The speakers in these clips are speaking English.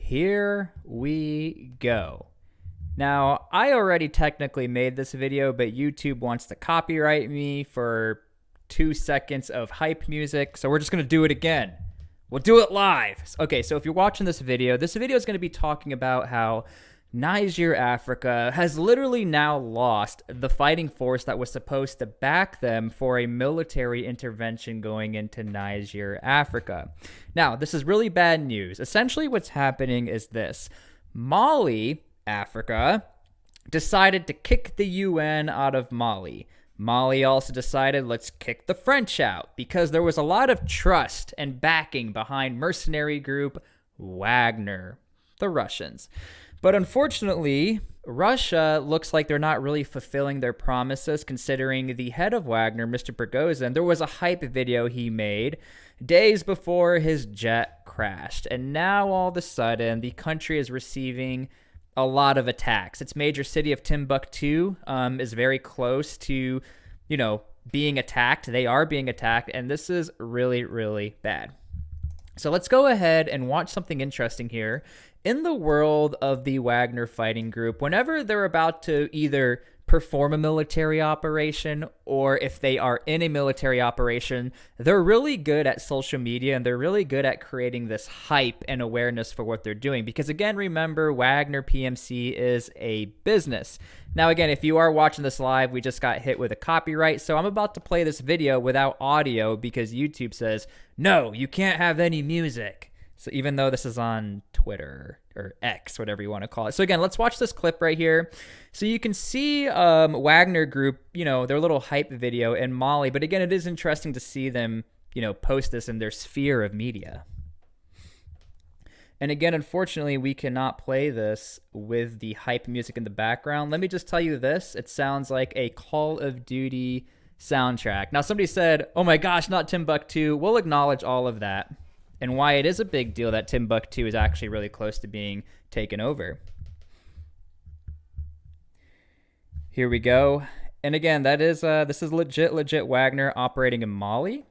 Here we go. Now, I already technically made this video, but YouTube wants to copyright me for 2 seconds of hype music, so we're just going to do it again. We'll do it live. Okay, so if you're watching this video is going to be talking about how Niger, Africa has literally now lost the fighting force that was supposed to back them for a military intervention going into Niger, Africa. Now, this is really bad news. Essentially, what's happening is this. Mali, Africa, decided to kick the UN out of Mali. Mali also decided, let's kick the French out, because there was a lot of trust and backing behind mercenary group Wagner, the Russians. But unfortunately, Russia looks like they're not really fulfilling their promises, considering the head of Wagner, Mr. Prigozhin, there was a hype video he made days before his jet crashed. And now all of a sudden, the country is receiving a lot of attacks. Its major city of Timbuktu is very close to, being attacked. They are being attacked, and this is really, really bad. So let's go ahead and watch something interesting here. In the world of the Wagner fighting group, whenever they're about to either perform a military operation or if they are in a military operation, they're really good at social media and they're really good at creating this hype and awareness for what they're doing. Because again, remember, Wagner PMC is a business. Now again, if you are watching this live, we just got hit with a copyright. So I'm about to play this video without audio because YouTube says, no, you can't have any music. So even though this is on Twitter or X, whatever you want to call it. So again, let's watch this clip right here. So you can see Wagner Group, their little hype video in Mali. But again, it is interesting to see them, post this in their sphere of media. And again, unfortunately, we cannot play this with the hype music in the background. Let me just tell you this. It sounds like a Call of Duty soundtrack. Now, somebody said, oh my gosh, not Timbuktu. We'll acknowledge all of that and why it is a big deal that Timbuktu is actually really close to being taken over. Here we go. And again, this is legit Wagner operating in Mali.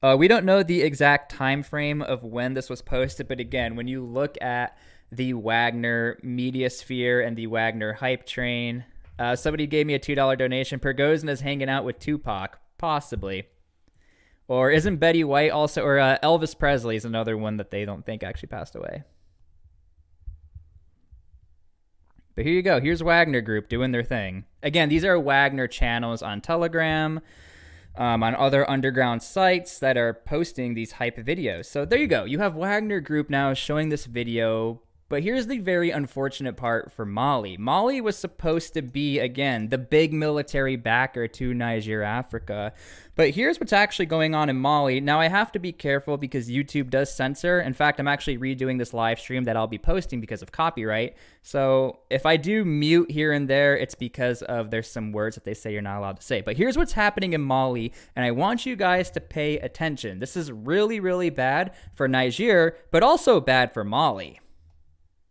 We don't know the exact time frame of when this was posted, but again, when you look at the Wagner media sphere and the Wagner hype train, somebody gave me a $2 donation. Prigozhin is hanging out with Tupac, possibly. Or isn't Betty White also, or Elvis Presley is another one that they don't think actually passed away. But here you go. Here's Wagner Group doing their thing. Again, these are Wagner channels on Telegram, on other underground sites that are posting these hype videos. So there you go. You have Wagner Group now showing this video. But here's the very unfortunate part for Mali. Mali was supposed to be, again, the big military backer to Niger, Africa. But here's what's actually going on in Mali. Now, I have to be careful because YouTube does censor. In fact, I'm actually redoing this live stream that I'll be posting because of copyright. So if I do mute here and there, it's because there's some words that they say you're not allowed to say. But here's what's happening in Mali, and I want you guys to pay attention. This is really, really bad for Niger, but also bad for Mali.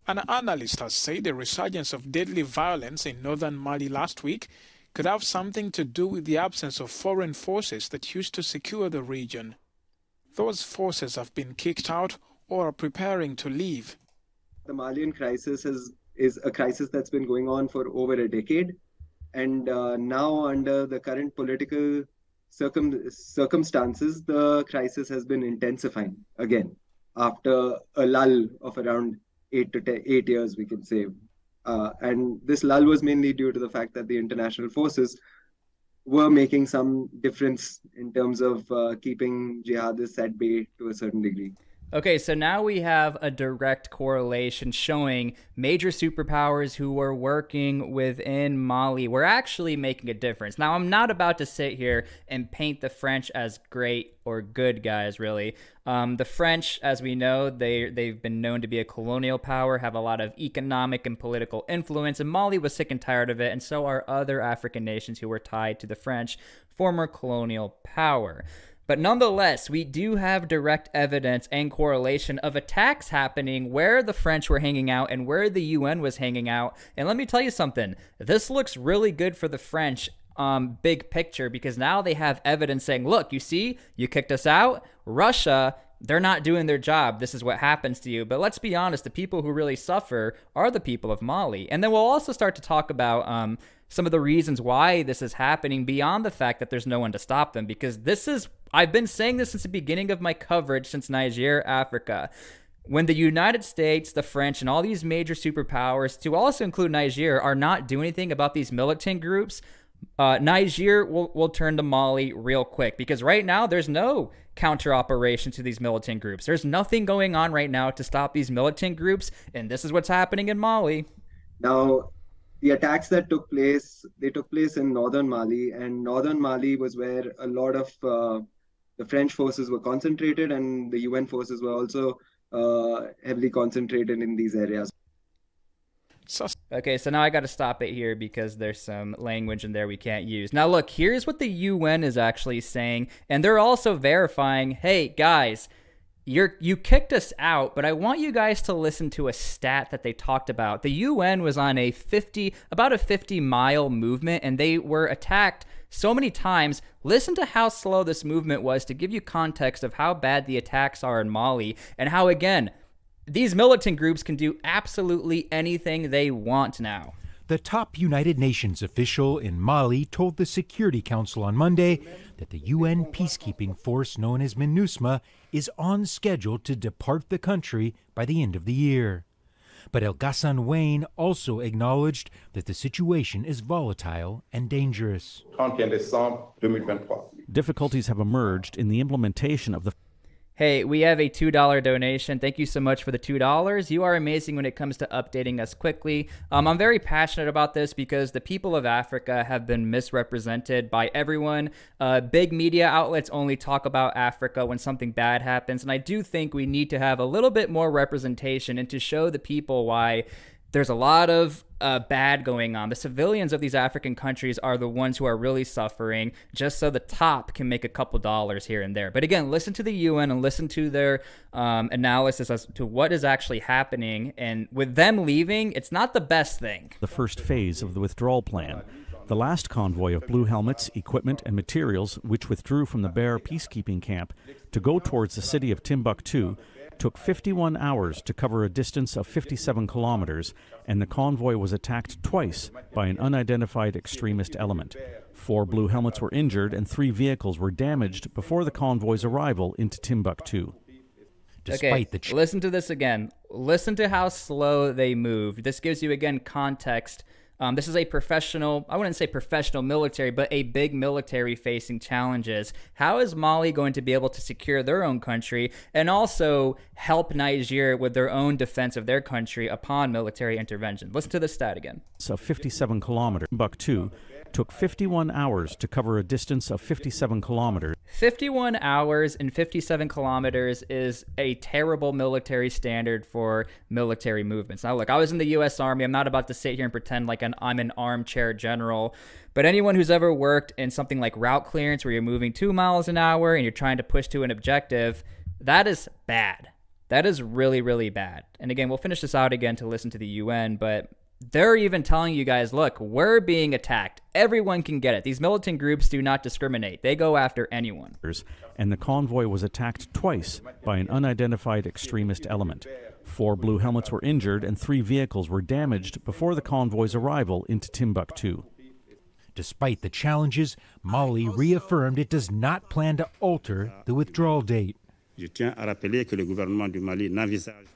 An analyst has said the resurgence of deadly violence in northern Mali last week could have something to do with the absence of foreign forces that used to secure the region. Those forces have been kicked out or are preparing to leave. The Malian crisis is a crisis that's been going on for over a decade. And now under the current political circumstances, the crisis has been intensifying again after a lull of around 8 years, we can say. And this lull was mainly due to the fact that the international forces were making some difference in terms of keeping jihadists at bay to a certain degree. Okay, so now we have a direct correlation showing major superpowers who were working within Mali were actually making a difference. Now, I'm not about to sit here and paint the French as great or good guys, really. The French, as we know, they've been known to be a colonial power, have a lot of economic and political influence, and Mali was sick and tired of it, and so are other African nations who were tied to the French, former colonial power. But nonetheless, we do have direct evidence and correlation of attacks happening where the French were hanging out and where the UN was hanging out. And let me tell you something, this looks really good for the French big picture, because now they have evidence saying, look, you see, you kicked us out. Russia they're not doing their job. This is what happens to you. But let's be honest, the people who really suffer are the people of Mali. And then we'll also start to talk about some of the reasons why this is happening beyond the fact that there's no one to stop them. Because I've been saying this since the beginning of my coverage, since Niger, Africa. When the United States, the French, and all these major superpowers, to also include Niger, are not doing anything about these militant groups, Niger will turn to Mali real quick, because right now there's no counter operation to these militant groups. There's nothing going on right now to stop these militant groups, and this is what's happening in Mali. Now, the attacks that took place in northern Mali, and northern Mali was where a lot of the French forces were concentrated, and the UN forces were also heavily concentrated in these areas. Okay, so now I got to stop it here because there's some language in there we can't use. Now look, here's what the UN is actually saying, and they're also verifying, hey guys, you kicked us out, but I want you guys to listen to a stat that they talked about. The UN was on about a 50-mile movement, and they were attacked so many times. Listen to how slow this movement was to give you context of how bad the attacks are in Mali, and how, again, these militant groups can do absolutely anything they want now. The top United Nations official in Mali told the Security Council on Monday that the UN peacekeeping force known as MINUSMA is on schedule to depart the country by the end of the year. But El Ghassan Wayne also acknowledged that the situation is volatile and dangerous. Difficulties have emerged in the implementation of the... Hey, we have a $2 donation. Thank you so much for the $2. You are amazing when it comes to updating us quickly. I'm very passionate about this because the people of Africa have been misrepresented by everyone. Big media outlets only talk about Africa when something bad happens, and I do think we need to have a little bit more representation and to show the people why there's a lot of bad going on. The civilians of these African countries are the ones who are really suffering, just so the top can make a couple dollars here and there. But again, listen to the UN and listen to their analysis as to what is actually happening. And with them leaving, it's not the best thing. The first phase of the withdrawal plan. The last convoy of blue helmets, equipment, and materials, which withdrew from the Bear peacekeeping camp to go towards the city of Timbuktu, took 51 hours to cover a distance of 57 kilometers, and the convoy was attacked twice by an unidentified extremist element. 4 blue helmets were injured and 3 vehicles were damaged before the convoy's arrival into Timbuktu. Listen to this again. Listen to how slow they moved. This gives you, again, context. This is a professional, I wouldn't say professional military, but a big military facing challenges. How is Mali going to be able to secure their own country and also help Niger with their own defense of their country upon military intervention? Listen to this stat again. So 57 kilometers. Timbuktu took 51 hours to cover a distance of 57 kilometers. 51 hours and 57 kilometers is a terrible military standard for military movements. Now, look, I was in the U.S. Army. I'm not about to sit here and pretend like I'm an armchair general. But anyone who's ever worked in something like route clearance where you're moving 2 miles an hour and you're trying to push to an objective, that is bad. That is really, really bad. And again, we'll finish this out again to listen to the UN, but they're even telling you guys, look, we're being attacked. Everyone can get it. These militant groups do not discriminate. They go after anyone. And the convoy was attacked twice by an unidentified extremist element. 4 blue helmets were injured and 3 vehicles were damaged before the convoy's arrival into Timbuktu. Despite the challenges, Mali reaffirmed it does not plan to alter the withdrawal date.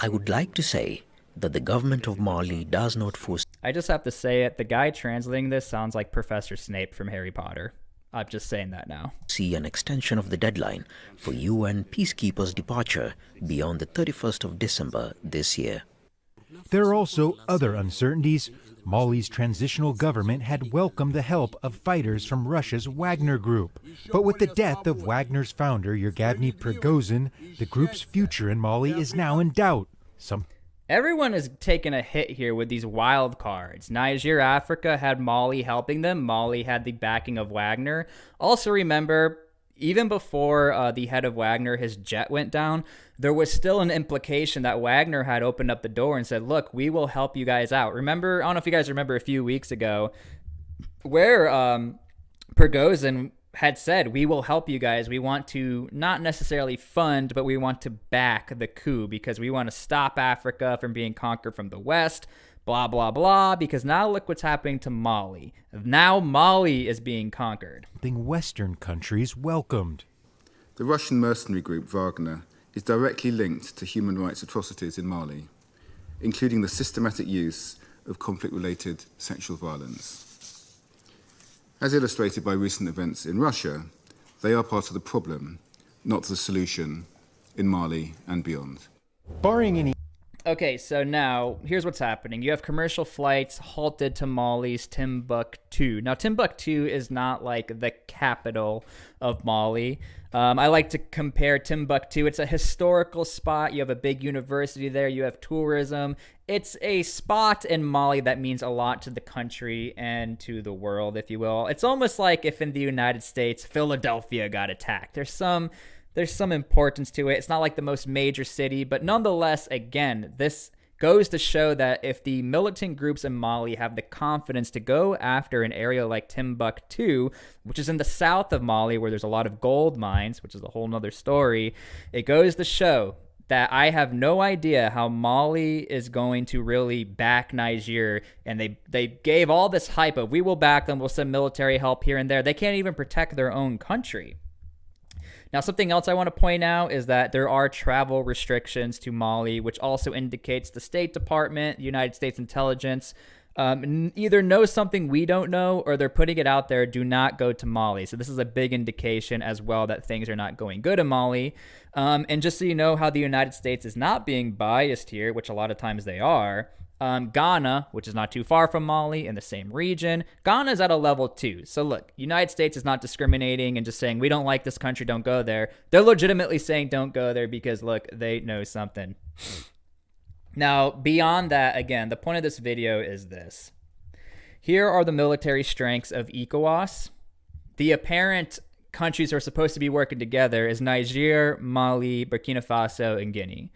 I would like to say that the government of Mali does not foresee. I just have to say it. The guy translating this sounds like Professor Snape from Harry Potter. I'm just saying that now. See an extension of the deadline for UN peacekeepers' departure beyond the 31st of December this year. There are also other uncertainties. Mali's transitional government had welcomed the help of fighters from Russia's Wagner group. But with the death of Wagner's founder, Yevgeny Prigozhin, the group's future in Mali is now in doubt. Everyone is taking a hit here with these wild cards. Niger, Africa had Mali helping them. Mali had the backing of Wagner. Also remember, even before the head of Wagner, his jet went down, there was still an implication that Wagner had opened up the door and said, look, we will help you guys out. Remember, I don't know if you guys remember a few weeks ago, where Prigozhin had said, we will help you guys. We want to not necessarily fund, but we want to back the coup because we want to stop Africa from being conquered from the West, blah, blah, blah, because now look what's happening to Mali. Now Mali is being conquered. Something Western countries welcomed. The Russian mercenary group Wagner is directly linked to human rights atrocities in Mali, including the systematic use of conflict-related sexual violence. As illustrated by recent events in Russia, they are part of the problem, not the solution, in Mali and beyond. Barring any Okay, so now here's what's happening. You have commercial flights halted to Mali's Timbuktu. Now, Timbuktu is not like the capital of Mali. I like to compare Timbuktu. It's a historical spot. You have a big university there. You have tourism. It's a spot in Mali that means a lot to the country and to the world, if you will. It's almost like if in the United States, Philadelphia got attacked. There's some importance to it. It's not like the most major city, but nonetheless, again, this goes to show that if the militant groups in Mali have the confidence to go after an area like Timbuktu, which is in the south of Mali where there's a lot of gold mines, which is a whole nother story, it goes to show that I have no idea how Mali is going to really back Niger. And they gave all this hype of, we will back them, we'll send military help here and there. They can't even protect their own country. Now, something else I want to point out is that there are travel restrictions to Mali, which also indicates the State Department, the United States intelligence, either know something we don't know or they're putting it out there, do not go to Mali. So this is a big indication as well that things are not going good in Mali. And just so you know how the United States is not being biased here, which a lot of times they are, Ghana, which is not too far from Mali in the same region, Ghana is at a level 2. So look, United States is not discriminating and just saying, we don't like this country, don't go there. They're legitimately saying don't go there because, look, they know something. Now, beyond that, again, the point of this video is this. Here are the military strengths of ECOWAS. The apparent countries who are supposed to be working together is Niger, Mali, Burkina Faso, and Guinea.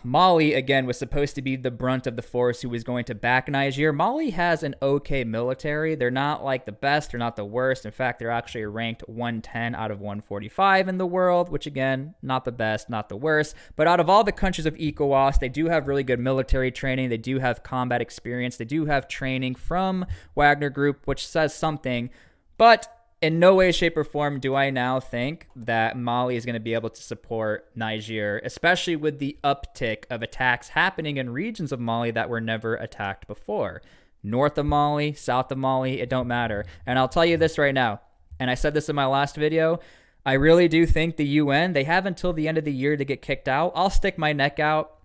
Mali, again, was supposed to be the brunt of the force who was going to back Niger. Mali has an okay military. They're not like the best. They're not the worst. In fact, they're actually ranked 110 out of 145 in the world, which, again, not the best, not the worst. But out of all the countries of ECOWAS, they do have really good military training. They do have combat experience. They do have training from Wagner Group, which says something. But in no way, shape, or form do I now think that Mali is going to be able to support Niger, especially with the uptick of attacks happening in regions of Mali that were never attacked before. North of Mali, south of Mali, it don't matter. And I'll tell you this right now, and I said this in my last video, I really do think the UN, they have until the end of the year to get kicked out. I'll stick my neck out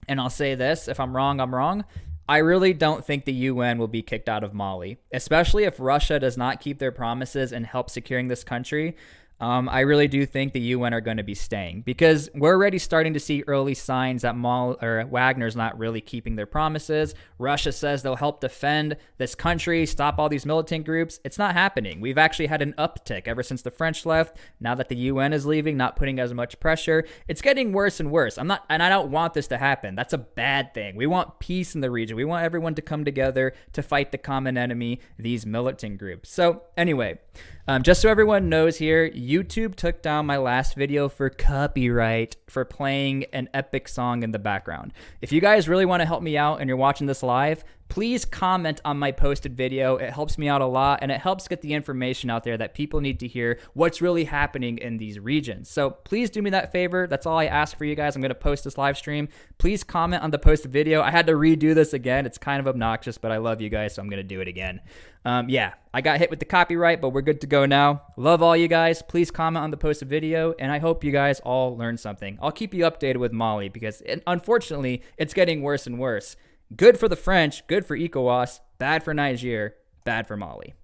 and I'll say this, if I'm wrong, I'm wrong. I really don't think the UN will be kicked out of Mali, especially if Russia does not keep their promises and help securing this country. I really do think the UN are going to be staying because we're already starting to see early signs that Wagner's not really keeping their promises. Russia says they'll help defend this country, stop all these militant groups. It's not happening. We've actually had an uptick ever since the French left. Now that the UN is leaving, not putting as much pressure, it's getting worse and worse. And I don't want this to happen. That's a bad thing. We want peace in the region. We want everyone to come together to fight the common enemy, these militant groups. So anyway, just so everyone knows here, YouTube took down my last video for copyright for playing an epic song in the background. If you guys really want to help me out and you're watching this live, please comment on my posted video. It helps me out a lot and it helps get the information out there that people need to hear what's really happening in these regions. So please do me that favor. That's all I ask for you guys. I'm going to post this live stream. Please comment on the posted video. I had to redo this again. It's kind of obnoxious, but I love you guys, so I'm going to do it again. Yeah, I got hit with the copyright, but we're good to go now. Love all you guys. Please comment on the posted video, and I hope you guys all learned something. I'll keep you updated with Mali because unfortunately, it's getting worse and worse. Good for the French, good for ECOWAS, bad for Niger, bad for Mali.